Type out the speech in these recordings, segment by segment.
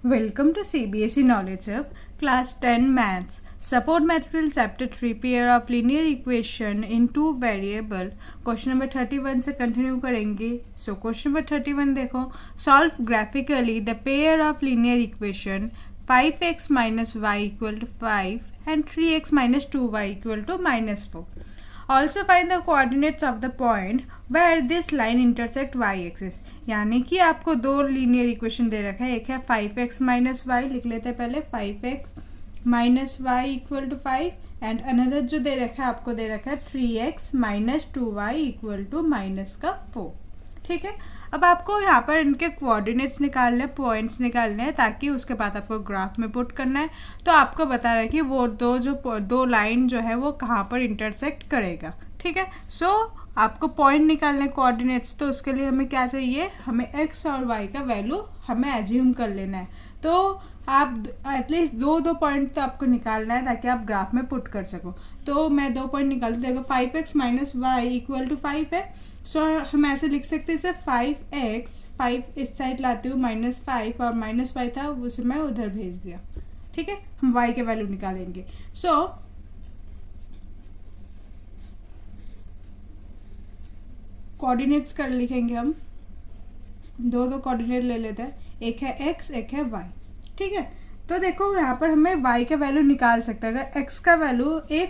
Welcome to CBSE Knowledge Hub, Class 10 Maths. Support Material Chapter 3 Pair of Linear Equation in Two Variable. Question number 31 से continue करेंगे. So question number 31 देखो. Solve graphically the pair of linear equation 5x minus y equal to 5 and 3x minus 2y equal to minus 4. Also find the coordinates of the point where this line intersect y axis. यानी कि आपको दो linear equation दे रखा है. एक है 5x minus Y, लिख लेते हैं पहले 5x minus Y equal to 5 and another जो दे रखा है आपको दे रखा है 3x minus 2y equal to minus का 4. ठीक है, अब आपको यहाँ पर इनके कोऑर्डिनेट्स निकालने हैं, पॉइंट्स निकालने हैं, ताकि उसके बाद आपको ग्राफ में पुट करना है. तो आपको बता रहा है कि वो दो लाइन जो है वो कहाँ पर इंटरसेक्ट करेगा. ठीक है, सो आपको पॉइंट निकालने कोऑर्डिनेट्स, तो उसके लिए हमें क्या चाहिए, हमें x और y का वैल्यू हमें एज्यूम कर लेना है. तो आप एटलीस्ट दो पॉइंट तो आपको निकालना है ताकि आप ग्राफ में पुट कर सको. तो मैं 2 पॉइंट निकालूँ. देखो 5x minus Y equal to 5 है. सो हम ऐसे लिख सकते हैं इसे 5x, 5 इस साइड लाती हूँ, माइनस 5 और माइनस वाई था उसे मैं उधर भेज दिया. ठीक है, हम y के वैल्यू निकालेंगे. सो कोऑर्डिनेट्स कर लिखेंगे हम. दो कोऑर्डिनेट ले लेते हैं, एक है x एक है y. ठीक है, तो देखो यहाँ पर हमें y का वैल्यू निकाल सकते हैं. अगर x का value if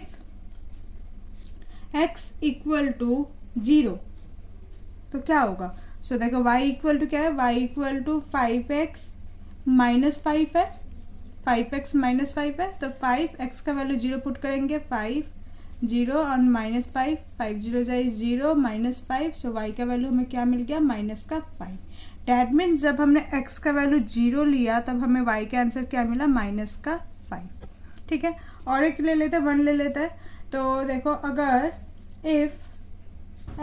x equal to 0 तो क्या होगा. सो देखो y इक्वल टू क्या है, y equal to 5x minus 5 है, 5x माइनस 5 है. तो 5x का वैल्यू 0 पुट करेंगे, 5 0 और माइनस 5, 5 0 जाए 0 माइनस 5. सो y का वैल्यू हमें क्या मिल गया, माइनस का 5. डैट मीन्स जब हमने x का वैल्यू 0 लिया तब हमें y का आंसर क्या मिला, माइनस का 5. ठीक है, और एक ले लेते हैं, 1 ले लेते हैं. तो देखो अगर if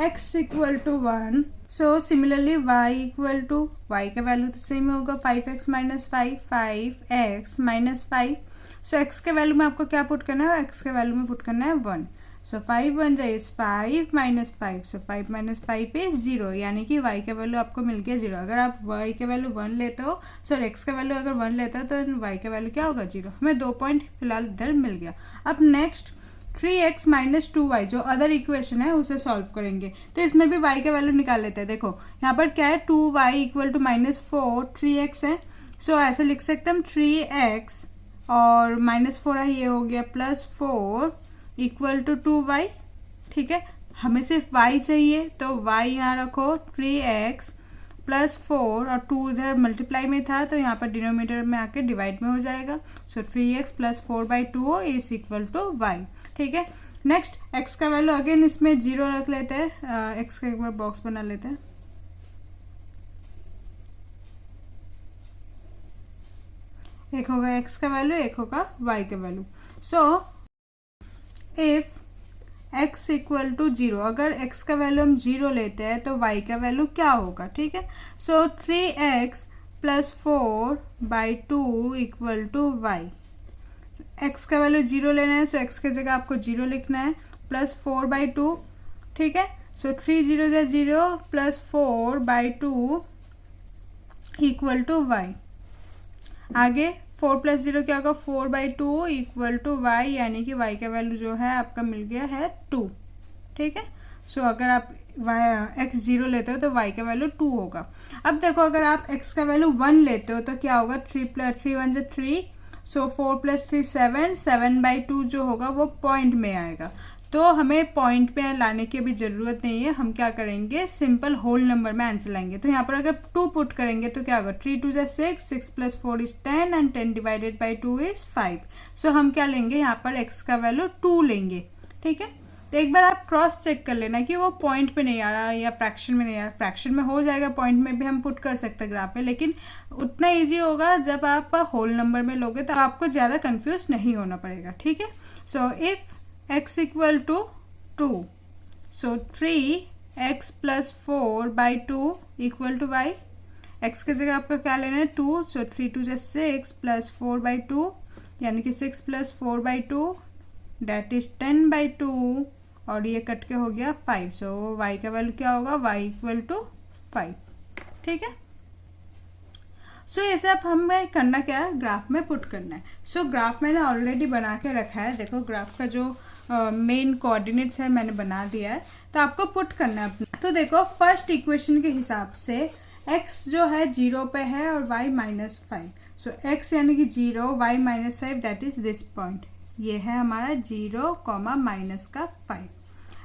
x equal to 1, so similarly y equal to, y का वैल्यू तो सेम होगा 5x minus 5, 5x minus 5. So x के वैल्यू में आपको क्या पुट करना है, x के वैल्यू में पुट करना है 1. सो 5 1 जाए 5 माइनस 5. सो 5 माइनस 5 इज 0, यानी कि y का वैल्यू आपको मिल गया 0. अगर आप y के वैल्यू 1 लेते हो, सॉरी x का वैल्यू अगर 1 लेते हो तो y का वैल्यू क्या होगा, 0. हमें 2 पॉइंट फिलहाल इधर मिल गया. अब नेक्स्ट 3x माइनस 2y जो अदर इक्वेशन है उसे सॉल्व करेंगे. तो इसमें भी y का वैल्यू निकाल लेते हैं. देखो यहाँ पर क्या है, 2y equal to minus 4, 3x है. सो ऐसे लिख सकते हैं हम 3x और माइनस 4 है, ये हो गया प्लस 4 इक्वल टू 2y. ठीक है, हमें सिर्फ y चाहिए तो y यहाँ रखो, 3x प्लस 4 और 2 इधर मल्टीप्लाई में था तो यहाँ पर डिनोमिनेटर में आके डिवाइड में हो जाएगा. So 3x plus 4/2 is equal to y. ठीक है, नेक्स्ट x का वैल्यू अगेन इसमें 0 रख लेते हैं. x का एक बार बॉक्स बना लेते हैं. एक होगा x का वैल्यू, एक होगा y का वैल्यू. So if x equal to 0, अगर x का वैल्यू हम 0 लेते हैं तो y का वैल्यू क्या होगा. ठीक है, so 3x plus 4/2 equal to y. x का वैल्यू 0 लेना है, सो x की जगह आपको 0 लिखना है, प्लस 4/2. ठीक है, सो 3 0 जा 0 प्लस 4/2 इक्वल टू y. आगे 4 प्लस 0 क्या होगा, 4/2 इक्वल टू y, यानी कि y का वैल्यू जो है आपका मिल गया है 2. ठीक है, सो अगर आप x 0 लेते हो तो y का वैल्यू 2 होगा. अब देखो अगर आप x का वैल्यू 1 लेते हो तो क्या होगा, 3 1 से 3, सो 4 प्लस 3 7, 7/2 जो होगा वो पॉइंट में आएगा. तो हमें पॉइंट पे लाने की अभी ज़रूरत नहीं है, हम क्या करेंगे, सिंपल होल नंबर में आंसर लाएंगे. तो यहाँ पर अगर 2 पुट करेंगे तो क्या होगा, 3 2 जा 6, 6 plus 4 is 10 and 10 divided by 2 is 5. सो हम क्या लेंगे, यहाँ पर x का वैल्यू 2 लेंगे. ठीक है, तो एक बार आप क्रॉस चेक कर लेना कि वो पॉइंट पे नहीं आ रहा या फ्रैक्शन में नहीं आ रहा. फ्रैक्शन में हो जाएगा, पॉइंट में भी हम पुट कर सकते हैं ग्राफ में, लेकिन उतना इजी होगा जब आप होल नंबर में लोगे तो आपको ज़्यादा कंफ्यूज नहीं होना पड़ेगा. ठीक है, so if x equal to 2, so 3x plus 4/2 equal to y. x की जगह आपको क्या लेना है, 2. सो 3 2 जा 6 प्लस 4/2, यानी कि 6 प्लस 4/2 डैट इज 10/2 और ये कट के हो गया 5. सो y का वैल्यू क्या होगा, y इक्वल टू 5. ठीक है, सो ये सब हमें करना क्या है, ग्राफ में पुट करना है। सो ग्राफ मैंने ऑलरेडी बना के रखा है, देखो ग्राफ का जो मेन कोऑर्डिनेट्स है मैंने बना दिया है, तो आपको पुट करना है अपना। तो देखो फर्स्ट इक्वेशन के हिसाब से x जो है 0 पे है और y -5, सो x यानी कि 0, y -5 that is this point, ये है हमारा 0, -5।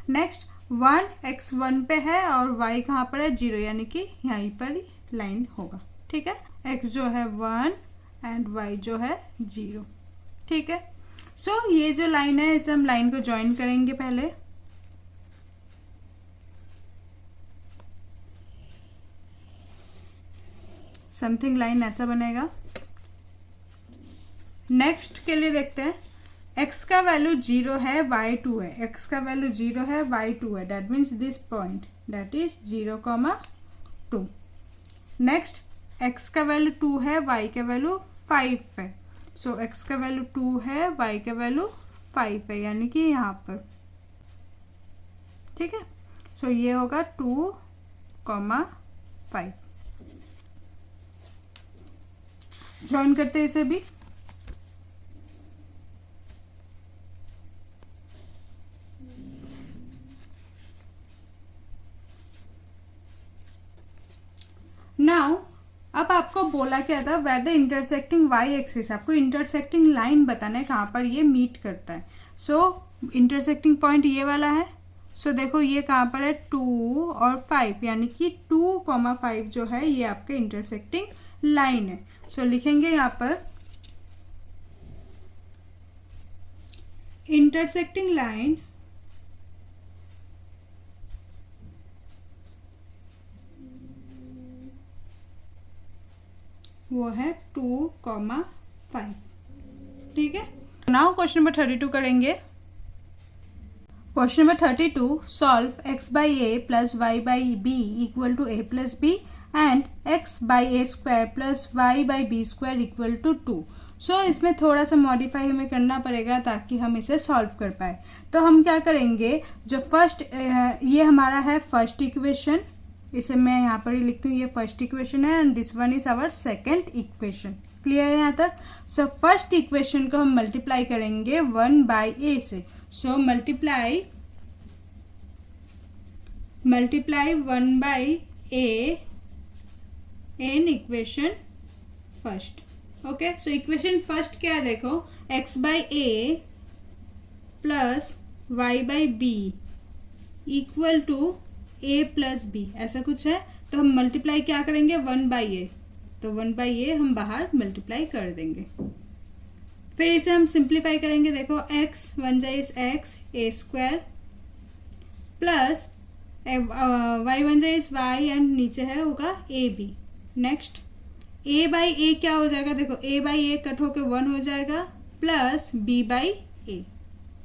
नेक्स्ट 1 x 1 पे है और y कहाँ पर है, 0, यानी कि यहीं पर ही लाइन होगा, ठीक है। x जो है 1 एंड y जो है 0, ठीक है। सो ये जो लाइन है इसे हम लाइन को ज्वाइन करेंगे पहले। समथिंग लाइन ऐसा बनेगा। नेक्स्ट के लिए देखते हैं, x का वैल्यू 0 है, y 2 है, x का वैल्यू 0 है, y 2 है, that means this point that is 0, 2। Next x का वैल्यू 2 है, y का वैल्यू 5 है, सो x का वैल्यू 2 है, y का वैल्यू 5 है, यानी कि यहाँ पर, ठीक है। सो ये होगा 2, 5। ज्वाइन करते हैं इसे भी। नाउ अब आपको बोला क्या था, where the intersecting Y axis, आपको इंटरसेक्टिंग लाइन बताना है कहाँ पर ये मीट करता है। सो इंटरसेक्टिंग पॉइंट ये वाला है। सो देखो ये कहाँ पर है, 2 और 5, यानी कि 2, 5 जो है ये आपका इंटरसेक्टिंग लाइन है। सो लिखेंगे यहाँ पर इंटरसेक्टिंग लाइन वो है 2, 5, ठीक है। नाउ क्वेश्चन नंबर 32 करेंगे। Question number 32, solve x by a plus y by b equal to a plus b and x by a square plus y by b square equal to 2। So इसमें थोड़ा सा modify हमें करना पड़ेगा ताकि हम इसे सॉल्व कर पाए। तो हम क्या करेंगे, जो फर्स्ट ये हमारा है फर्स्ट इक्वेशन, इसे मैं यहाँ पर ही लिखती हूँ, ये फर्स्ट इक्वेशन है and this one is our second equation. Clear है यहाँ तक। सो फर्स्ट इक्वेशन को हम मल्टीप्लाई करेंगे 1 बाई ए से। So multiply 1 by A in equation first. Okay, so equation first क्या है, देखो x by A plus Y by B equal to a plus B, ऐसा कुछ है। तो हम मल्टीप्लाई क्या करेंगे, 1 बाई ए, तो 1 बाई ए हम बाहर मल्टीप्लाई कर देंगे। फिर इसे हम सिंप्लीफाई करेंगे, देखो x 1 जाइज x A square plus y 1 जाइज y एंड नीचे है होगा A B. Next a by A क्या हो जाएगा, देखो a बाई ए कट होके 1 हो जाएगा plus b by A.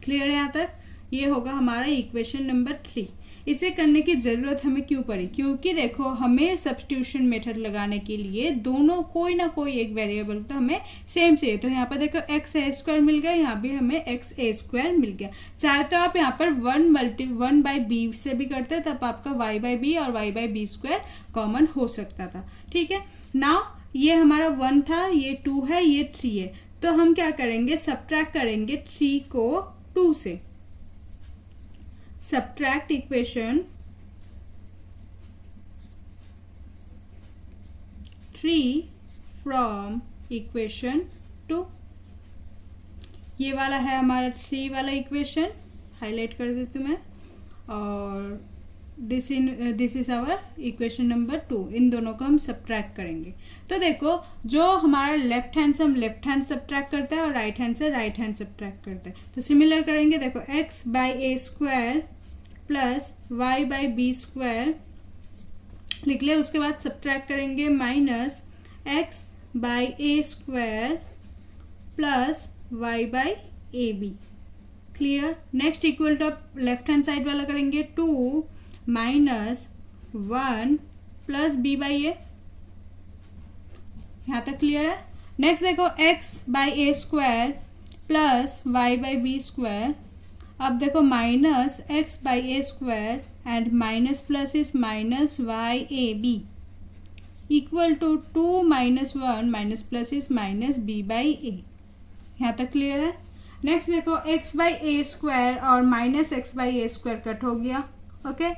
Clear है यहाँ तक। ये होगा हमारा इक्वेशन नंबर 3। इसे करने की ज़रूरत हमें क्यों पड़ी, क्योंकि देखो हमें सब्स्टिट्यूशन मेथड लगाने के लिए दोनों कोई ना कोई एक वेरिएबल तो हमें सेम चाहिए। तो यहाँ पर देखो एक्स ए स्क्वायर मिल गया, यहाँ भी हमें एक्स ए स्क्वायर मिल गया। चाहे तो आप यहाँ पर 1 बाई बी से भी करते, तब आपका वाई बाई बी और Y by B square common हो सकता था। ठीक है, नाउ ये हमारा 1 था, ये 2 है, ये 3 है। तो हम क्या करेंगे, सब्ट्रैक्ट करेंगे 3 को 2 से। subtract equation 3 from equation 2। ये वाला है हमारा 3 वाला इक्वेशन, हाईलाइट कर देती हूँ मैं, और this is our equation number 2। इन दोनों को हम सब्ट्रैक्ट करेंगे। तो देखो जो हमारा लेफ्ट हैंड से हम लेफ्ट हैंड सब्ट्रैक्ट करता है और राइट हैंड से राइट हैंड सब्ट्रैक्ट करते हैं। तो सिमिलर करेंगे, देखो x by A square plus Y by B square लिख लिया। उसके बाद सब्ट्रैक्ट करेंगे minus x by A square plus Y by a b. Clear. Next equal to left hand side वाला करेंगे 2 माइनस 1 प्लस बी बाई ए। यहाँ तक clear है। नेक्स्ट देखो x by A square plus Y by B square. अब देखो minus x by A square and minus plus is minus Y A B equal to 2 minus 1 minus plus is minus B by ए। यहाँ तक clear है। Next देखो x by A square और minus X by A square cut हो गया। Okay,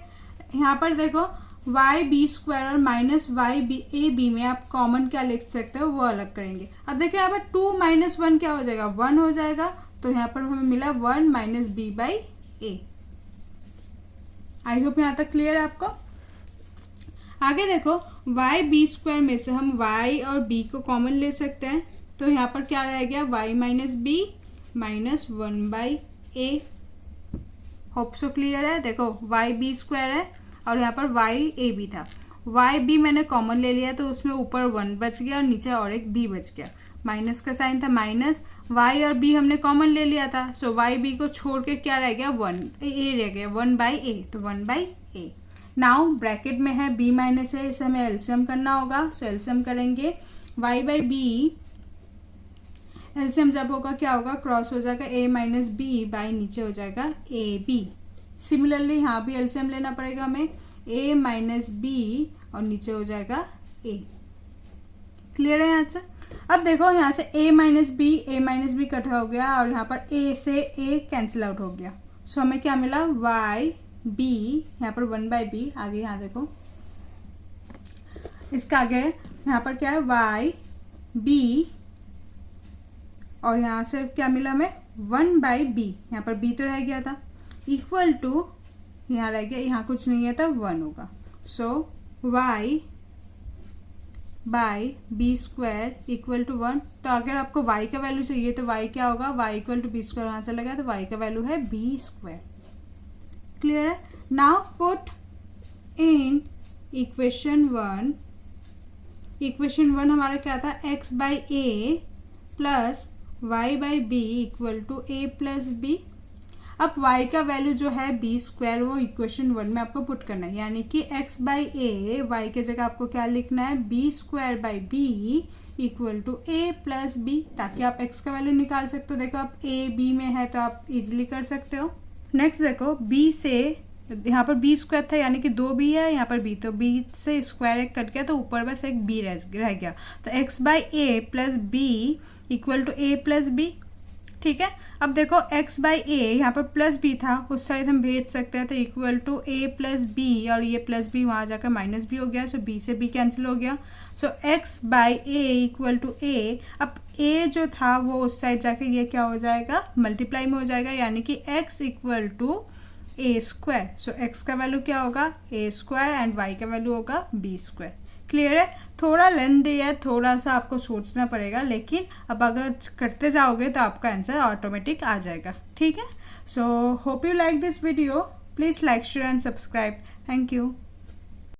यहाँ पर देखो y बी स्क्वायर और minus Y B A B में आप कॉमन क्या लिख सकते हो वो अलग करेंगे। अब देखिए यहाँ पर 2 माइनस 1 क्या हो जाएगा, 1 हो जाएगा। तो यहाँ पर हमें मिला 1 minus B by a. I hope यहाँ तक क्लियर है आपको। आगे देखो y बी स्क्वायर में से हम y और b को कॉमन ले सकते हैं। तो यहाँ पर क्या रह गया, y minus b minus 1 by a. Hope so clear है। देखो y बी स्क्वायर है और यहाँ पर y ए बी था। y बी मैंने कॉमन ले लिया तो उसमें ऊपर 1 बच गया और नीचे और एक b बच गया। माइनस का साइन था माइनस, y और b हमने कॉमन ले लिया था। सो y b को छोड़ के क्या रह गया, 1 a रह गया, 1 बाई ए। तो 1 बाई ए। नाउ ब्रैकेट में है b माइनस है, इसे हमें एलसीएम करना होगा। सो एलसीएम करेंगे y बाई बी। एलसीएम जब होगा क्या होगा, क्रॉस हो जाएगा a माइनस बी बाई नीचे हो जाएगा ए बी। सिमिलरली यहाँ भी एलसीएम लेना पड़ेगा हमें, a माइनस बी और नीचे हो जाएगा a। क्लियर है यहाँ से। अब देखो यहाँ से a माइनस बी कट हो गया और यहाँ पर a से a कैंसिल आउट हो गया। सो हमें क्या मिला, y b, यहाँ पर 1 बाई बी। आगे यहाँ देखो इसका आगे यहाँ पर क्या है, y b और यहाँ से क्या मिला हमें, 1 बाई बी। यहाँ पर b तो रह गया था, इक्वल टू यहाँ रह गया, यहाँ कुछ नहीं है तो 1 होगा। So y by B square equal to 1। तो अगर आपको y का वैल्यू चाहिए तो y क्या होगा, y equal to b square वहाँ चला गया तो y का वैल्यू है बी स्क्वायर। क्लियर है। Now put in equation 1। Equation 1 हमारा क्या था, x by A plus Y by B equal to a plus b. अब y का वैल्यू जो है बी स्क्वायर वो इक्वेशन 1 में आपको पुट करना है, यानी कि x बाई ए, वाई के जगह आपको क्या लिखना है, b square by B equal to a plus b, ताकि आप x का वैल्यू निकाल सकते हो। देखो आप a b में है तो आप इजिली कर सकते हो। नेक्स्ट देखो b से, यहाँ पर बी स्क्वायर था यानी कि 2b है, यहाँ पर b, तो b से स्क्वायर एक कट गया तो ऊपर बस एक b रह गया। तो x by A plus b equal to a plus b. ठीक है। अब देखो x बाई ए, यहाँ पर प्लस बी था, उस साइड हम भेज सकते हैं, तो equal to a plus b और ये प्लस बी वहाँ जाकर माइनस बी हो गया। सो b से b कैंसिल हो गया। So x by A equal to A. अब a जो था वो उस साइड जाकर ये क्या हो जाएगा, मल्टीप्लाई में हो जाएगा, यानी कि x equal to a square. So x का वैल्यू क्या होगा, ए स्क्वायर एंड y का वैल्यू होगा बी स्क्वायर। क्लियर है। थोड़ा लेंथी है, थोड़ा सा आपको सोचना पड़ेगा, लेकिन अब अगर करते जाओगे तो आपका आंसर ऑटोमेटिक आ जाएगा। ठीक है। So hope you like this video. Please like, share and subscribe. Thank you.